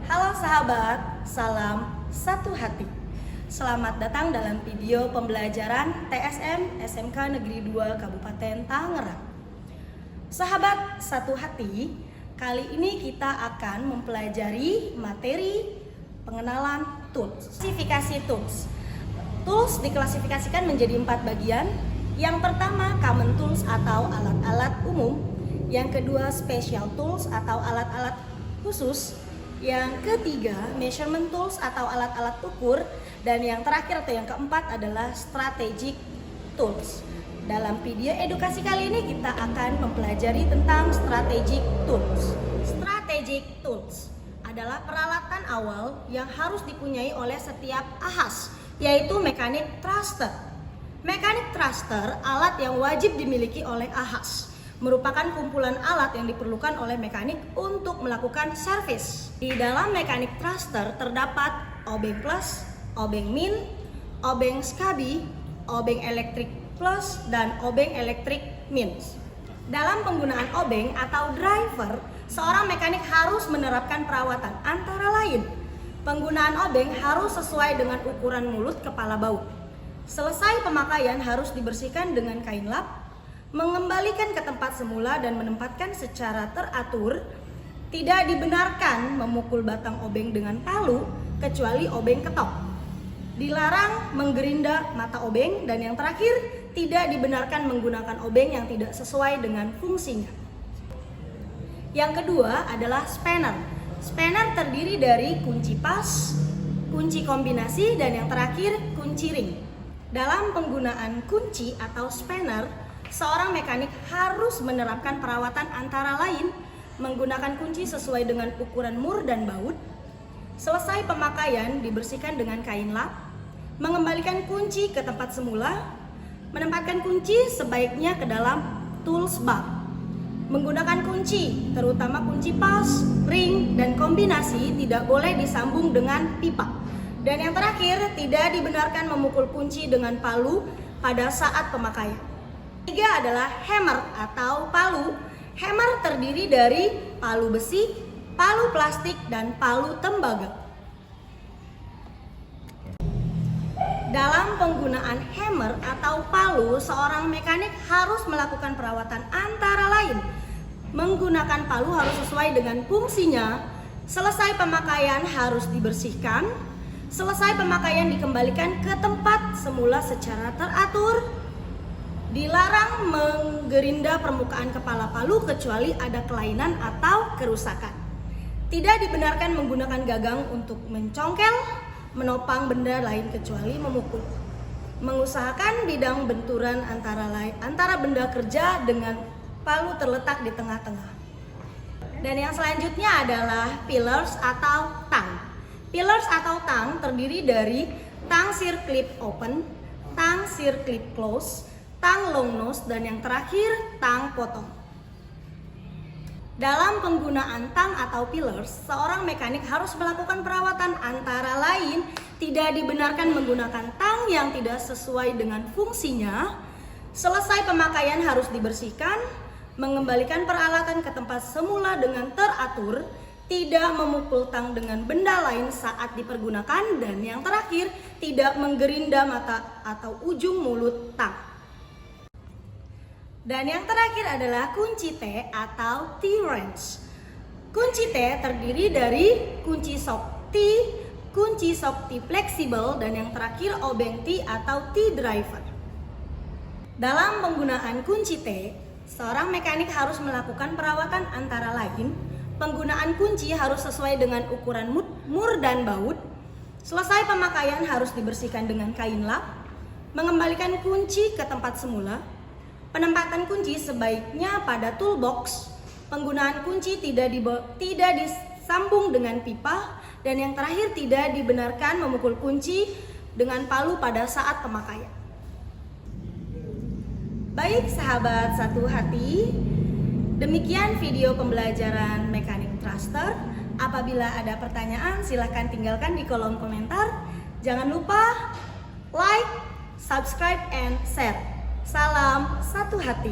Halo sahabat, salam satu hati. Selamat datang dalam video pembelajaran TSM SMK Negeri 2 Kabupaten Tangerang. Sahabat satu hati, kali ini kita akan mempelajari materi pengenalan tools. Klasifikasi tools. Tools diklasifikasikan menjadi 4 bagian. Yang pertama common tools atau alat-alat umum. Yang kedua special tools atau alat-alat khusus. Yang ketiga measurement tools atau alat-alat ukur. Dan yang terakhir atau yang keempat adalah strategic tools. Dalam video edukasi kali ini kita akan mempelajari tentang strategic tools. Strategic tools adalah peralatan awal yang harus dipunyai oleh setiap ahas, yaitu mechanic thruster. Mechanic thruster, alat yang wajib dimiliki oleh ahas, merupakan kumpulan alat yang diperlukan oleh mekanik untuk melakukan servis. Di dalam mechanic thruster terdapat obeng plus, obeng min, obeng SCABI, obeng elektrik plus, dan obeng elektrik min. Dalam penggunaan obeng atau driver, seorang mekanik harus menerapkan perawatan antara lain. Penggunaan obeng harus sesuai dengan ukuran mulut kepala baut. Selesai pemakaian harus dibersihkan dengan kain lap, mengembalikan ke tempat semula dan menempatkan secara teratur. Tidak dibenarkan memukul batang obeng dengan palu kecuali obeng ketok. Dilarang menggerinda mata obeng, dan yang terakhir tidak dibenarkan menggunakan obeng yang tidak sesuai dengan fungsinya. Yang kedua adalah spanner. Spanner terdiri dari kunci pas, kunci kombinasi, dan yang terakhir kunci ring. Dalam penggunaan kunci atau spanner, seorang mekanik harus menerapkan perawatan antara lain menggunakan kunci sesuai dengan ukuran mur dan baut. Selesai pemakaian dibersihkan dengan kain lap, mengembalikan kunci ke tempat semula, menempatkan kunci sebaiknya ke dalam tools bag. Menggunakan kunci, terutama kunci pas, ring, dan kombinasi tidak boleh disambung dengan pipa. Dan yang terakhir, tidak dibenarkan memukul kunci dengan palu pada saat pemakaian. Ketiga adalah hammer atau palu. Hammer terdiri dari palu besi, palu plastik, dan palu tembaga. Dalam penggunaan hammer atau palu, seorang mekanik harus melakukan perawatan antara lain. Menggunakan palu harus sesuai dengan fungsinya. Selesai pemakaian harus dibersihkan. Selesai pemakaian dikembalikan ke tempat semula secara teratur. Dilarang menggerinda permukaan kepala palu kecuali ada kelainan atau kerusakan. Tidak dibenarkan menggunakan gagang untuk mencongkel, menopang benda lain kecuali memukul. Mengusahakan bidang benturan antara benda kerja dengan palu terletak di tengah-tengah. Dan yang selanjutnya adalah pillars atau tang. Pillars atau tang terdiri dari tang circlip open, tang circlip close, tang long nose, dan yang terakhir tang potong. Dalam penggunaan tang atau pillars, seorang mekanik harus melakukan perawatan antara lain. Tidak dibenarkan menggunakan tang yang tidak sesuai dengan fungsinya. Selesai pemakaian harus dibersihkan, mengembalikan peralatan ke tempat semula dengan teratur. Tidak memukul tang dengan benda lain saat dipergunakan, dan yang terakhir tidak menggerinda mata atau ujung mulut tang. Dan yang terakhir adalah kunci T atau T-wrench. Kunci T terdiri dari kunci shock T, kunci shock T fleksibel, dan yang terakhir obeng T atau T-driver. Dalam penggunaan kunci T, seorang mekanik harus melakukan perawatan antara lain. Penggunaan kunci harus sesuai dengan ukuran mur dan baut. Selesai pemakaian harus dibersihkan dengan kain lap. Mengembalikan kunci ke tempat semula. Penempatan kunci sebaiknya pada toolbox. Penggunaan kunci tidak disambung dengan pipa. Dan yang terakhir, tidak dibenarkan memukul kunci dengan palu pada saat pemakaian. Baik sahabat satu hati, demikian video pembelajaran mechanic thruster. Apabila ada pertanyaan, silahkan tinggalkan di kolom komentar. Jangan lupa like, subscribe, and share. Salam satu hati.